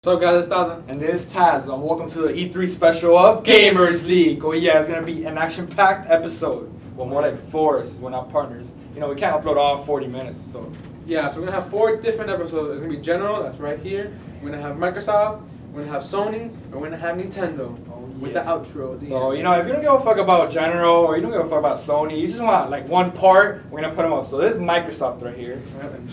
So guys, it's Tata. And this is Taz, and welcome to the E3 special of Gamers League. Oh yeah, it's going to be an action-packed episode. Well, more like 4, so we're not partners. You know, we can't upload all 40 minutes, so. Yeah, so we're going to have 4 different episodes. It's going to be General, that's right here. We're going to have Microsoft, we're going to have Sony, and we're going to have Nintendo. With the outro. So, you know, if you don't give a fuck about General or you don't give a fuck about Sony, you just want like one part, we're going to put them up. So this is Microsoft right here.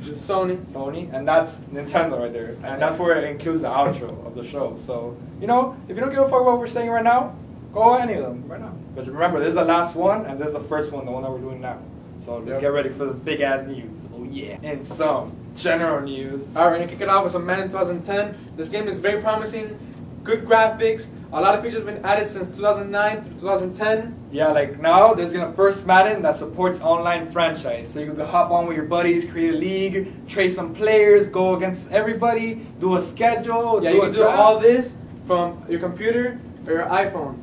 This is Sony. And that's Nintendo right there. And that's where it includes the outro of the show. So, you know, if you don't give a fuck about what we're saying right now, go any of them right now. But remember, this is the last one and this is the first one, the one that we're doing now. So let's get ready for the big ass news. Oh yeah. And some general news. Alright, we're going to kick it off with some Madden 2010. This game is very promising. Good graphics. A lot of features have been added since 2009 through 2010. Yeah, like now there's gonna first Madden that supports online franchise. So you can hop on with your buddies, create a league, trade some players, go against everybody, do a schedule, yeah, you can do all this from your computer or your iPhone.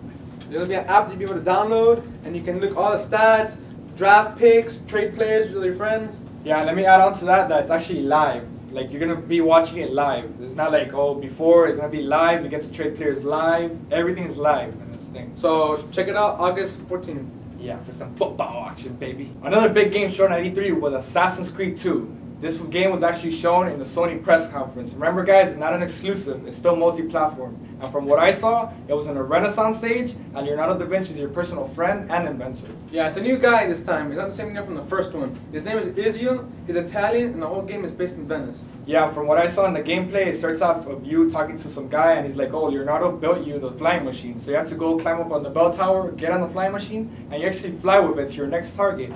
There'll be an app you'll be able to download and you can look all the stats, draft picks, trade players with your friends. Yeah, let me add on to that it's actually live. Like, you're going to be watching it live. It's not like, oh, before, it's going to be live. You get to trade players live. Everything is live in this thing. So, check it out August 14th. Yeah, for some football action, baby. Another big game shown at E3 was Assassin's Creed 2. This game was actually shown in the Sony press conference. Remember, guys, it's not an exclusive. It's still multi-platform. And from what I saw, it was in a Renaissance stage, and Leonardo da Vinci is your personal friend and inventor. Yeah, it's a new guy this time. He's not the same guy from the first one. His name is Ezio. He's Italian, and the whole game is based in Venice. Yeah, from what I saw in the gameplay, it starts off of you talking to some guy, and he's like, oh, Leonardo built you the flying machine. So you have to go climb up on the bell tower, get on the flying machine, and you actually fly with it to your next target.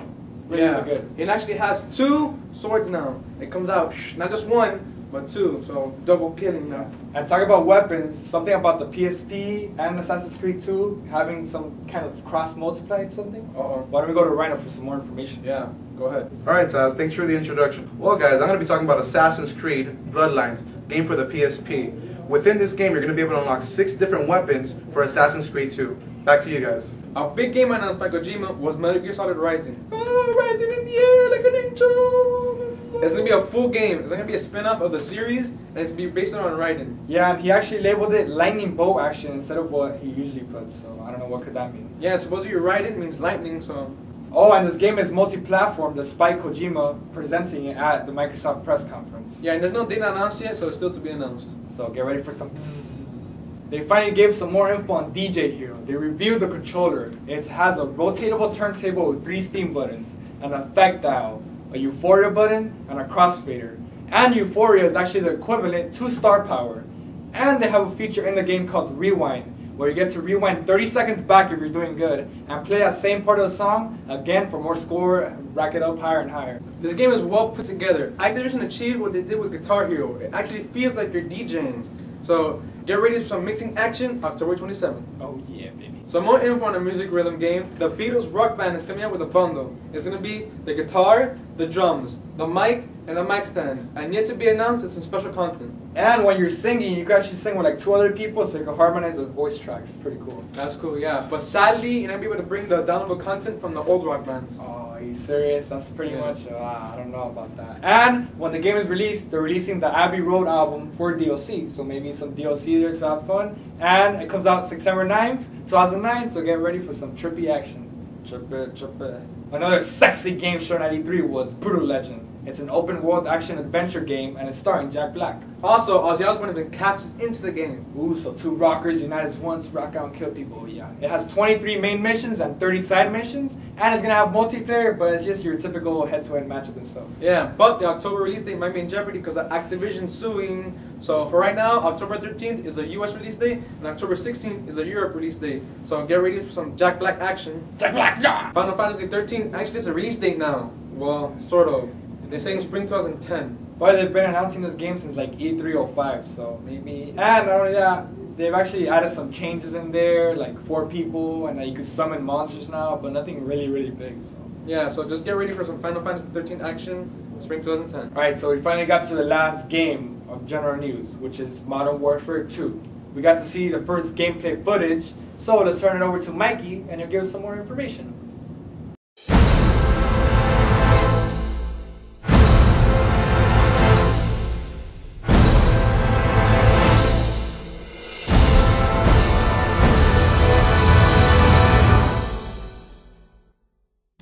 Really good. It actually has 2 swords now. It comes out, not just 1, but 2. So double killing now. And talk about weapons, something about the PSP and Assassin's Creed 2 having some kind of cross-multiplied something. Why don't we go to Rhino for some more information? Yeah, go ahead. Alright, Taz, thanks for the introduction. Well, guys, I'm going to be talking about Assassin's Creed Bloodlines, game for the PSP. Within this game, you're going to be able to unlock 6 different weapons for Assassin's Creed 2. Back to you guys. A big game announced by Kojima was Metal Gear Solid Rising. Oh, rising in the air like an angel. It's going to be a full game. It's going to be a spin-off of the series, and it's going to be based on Raiden. Yeah, and he actually labeled it lightning bolt action instead of what he usually puts, so I don't know what could that mean. Yeah, supposedly Raiden means lightning, so... Oh, and this game is multi-platform despite Kojima presenting it at the Microsoft press conference. Yeah, and there's no date announced yet, so it's still to be announced. So get ready for some... They finally gave some more info on DJ Hero. They reviewed the controller. It has a rotatable turntable with 3 Steam buttons, an effect dial, a Euphoria button, and a crossfader. And Euphoria is actually the equivalent to Star Power. And they have a feature in the game called Rewind, where you get to rewind 30 seconds back if you're doing good, and play that same part of the song again for more score, rack it up higher and higher. This game is well put together. Activision achieved what they did with Guitar Hero. It actually feels like you're DJing. So get ready for some mixing action October 27th. Oh yeah, baby. Some more info on the music rhythm game. The Beatles Rock Band is coming out with a bundle. It's going to be the guitar, the drums, the mic, and the mic stand. And yet to be announced, it's some special content. And when you're singing, you can actually sing with like 2 other people, so you can harmonize the voice tracks. It's pretty cool. That's cool, yeah. But sadly, you're not going to be able to bring the downloadable content from the old rock bands. Oh, are you serious? That's pretty much, I don't know about that. And when the game is released, they're releasing the Abbey Road album for DLC. So maybe some DLC there to have fun. And it comes out September 9th, 2009, so get ready for some trippy action. Trippy. Another sexy game shown at E3 was Brutal Legend. It's an open-world action-adventure game, and it's starring Jack Black. Also, Ozzy Osbourne has been casted into the game. Ooh, so 2 rockers unite as one to rock out and kill people, yeah. It has 23 main missions and 30 side missions, and it's going to have multiplayer, but it's just your typical head-to-head matchup and stuff. Yeah, but the October release date might be in jeopardy because of Activision suing. So for right now, October 13th is the US release date, and October 16th is the Europe release date. So get ready for some Jack Black action. Jack Black, yeah! Final Fantasy 13 actually has a release date now. Well, sort of. They're saying spring 2010. But they've been announcing this game since like E305, so maybe... And not only that, they've actually added some changes in there, like 4 people, and you can summon monsters now, but nothing really big, so... Yeah, so just get ready for some Final Fantasy 13 action, spring 2010. Alright, so we finally got to the last game of general news, which is Modern Warfare 2. We got to see the first gameplay footage, so let's turn it over to Mikey, and he'll give us some more information.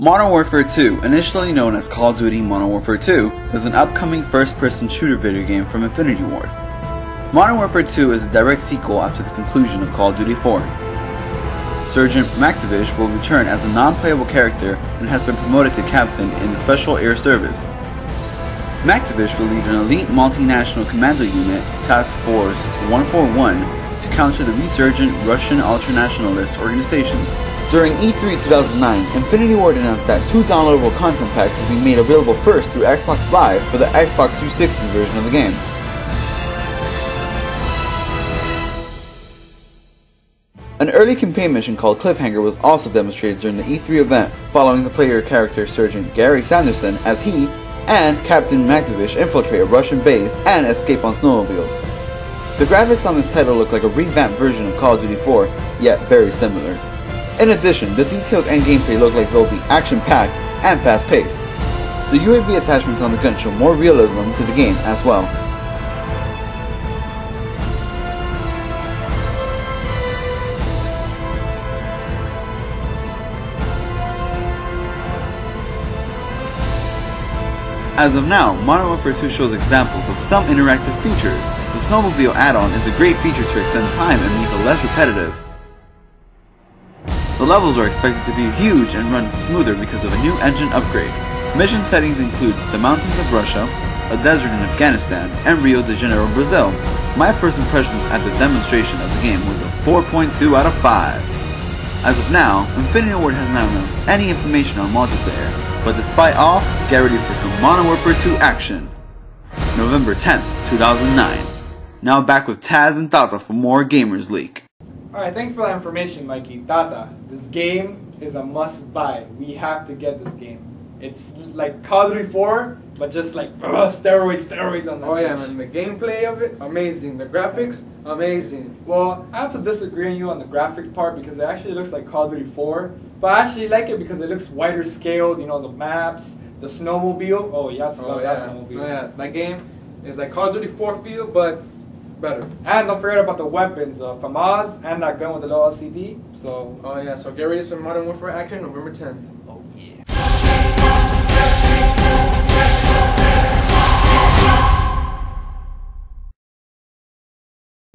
Modern Warfare 2, initially known as Call of Duty Modern Warfare 2, is an upcoming first-person shooter video game from Infinity Ward. Modern Warfare 2 is a direct sequel after the conclusion of Call of Duty 4. Sergeant McTavish will return as a non-playable character and has been promoted to captain in the Special Air Service. McTavish will lead an elite multinational commando unit, Task Force 141, to counter the resurgent Russian ultranationalist organization. During E3 2009, Infinity Ward announced that 2 downloadable content packs would be made available first through Xbox Live for the Xbox 360 version of the game. An early campaign mission called Cliffhanger was also demonstrated during the E3 event, following the player character Sergeant Gary Sanderson as he and Captain McTavish infiltrate a Russian base and escape on snowmobiles. The graphics on this title look like a revamped version of Call of Duty 4, yet very similar. In addition, the details and gameplay look like they'll be action-packed and fast-paced. The UAV attachments on the gun show more realism to the game as well. As of now, Modern Warfare 2 shows examples of some interactive features. The Snowmobile add-on is a great feature to extend time and make it less repetitive. The levels are expected to be huge and run smoother because of a new engine upgrade. Mission settings include the mountains of Russia, a desert in Afghanistan, and Rio de Janeiro, Brazil. My first impressions at the demonstration of the game was a 4.2 out of 5. As of now, Infinity Ward has not announced any information on multiplayer, but despite all, get ready for some Modern Warfare 2 action. November 10th, 2009. Now back with Taz and Tata for more Gamers Leak. Alright, thanks for that information, Mikey. Tata, this game is a must-buy. We have to get this game. It's like Call of Duty 4, but just like steroids on that. Oh yeah, man, the gameplay of it, amazing. The graphics, amazing. Well, I have to disagree on you on the graphic part because it actually looks like Call of Duty 4. But I actually like it because it looks wider scaled, you know, the maps, the snowmobile. Oh, you have to love that snowmobile. Oh yeah, that game is like Call of Duty 4 feel, but better. And don't forget about the weapons, FAMAS and that gun with the little LCD. So. Oh yeah, so get ready for some Modern Warfare action November 10th. Oh yeah.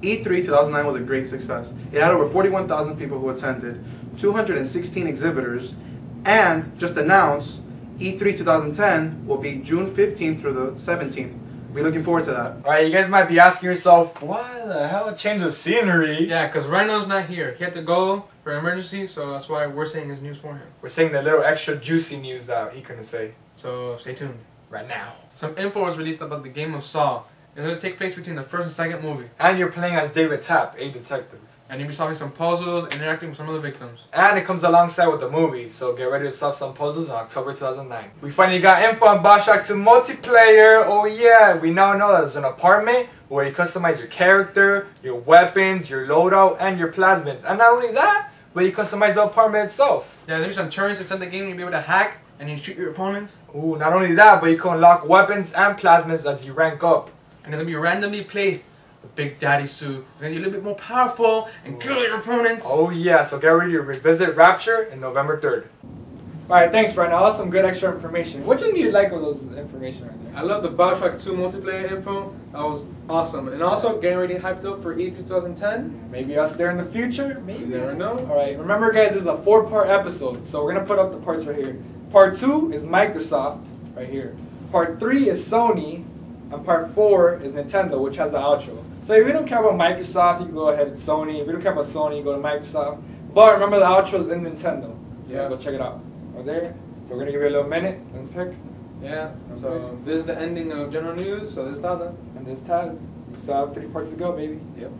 E3 2009 was a great success. It had over 41,000 people who attended, 216 exhibitors, and just announced E3 2010 will be June 15th through the 17th. We're looking forward to that. Alright, you guys might be asking yourself, why the hell a change of scenery? Yeah, because Rhino's not here. He had to go for an emergency, so that's why we're saying his news for him. We're saying the little extra juicy news that he couldn't say. So stay tuned. Right now. Some info was released about the game of Saw. It's going to take place between the first and second movie. And you're playing as David Tapp, a detective. And you'll be solving some puzzles, interacting with some of the victims. And it comes alongside with the movie, so get ready to solve some puzzles on October 2009. We finally got info on Bioshock 2 multiplayer. Oh yeah, we now know that there's an apartment where you customize your character, your weapons, your loadout, and your plasmids. And not only that, but you customize the apartment itself. Yeah, there'll be some turns inside the game you'll be able to hack and you shoot your opponents. Ooh, not only that, but you can unlock weapons and plasmids as you rank up. And it's going to be randomly placed. The Big Daddy suit is going to be a little bit more powerful and kill your opponents. Oh yeah, so get ready to revisit Rapture in November 3rd. Alright, thanks Brian. Now that's some good extra information. Which one do you like with those information right there? I love the Bioshock 2 multiplayer info. That was awesome. And also getting ready hyped up for E3 2010. Maybe us there in the future? Maybe. You never know. Alright, remember guys, this is a 4-part episode. So we're going to put up the parts right here. Part 2 is Microsoft, right here. Part 3 is Sony. And part 4 is Nintendo, which has the outro. So if you don't care about Microsoft, you can go ahead and Sony. If you don't care about Sony, you go to Microsoft. But remember the outro is in Nintendo. So yeah, go check it out. Right there. So we're going to give you a little minute and pick. Yeah, so this is the ending of General News. So this is Tata. And this Taz. We still have 3 parts to go, baby. Yep.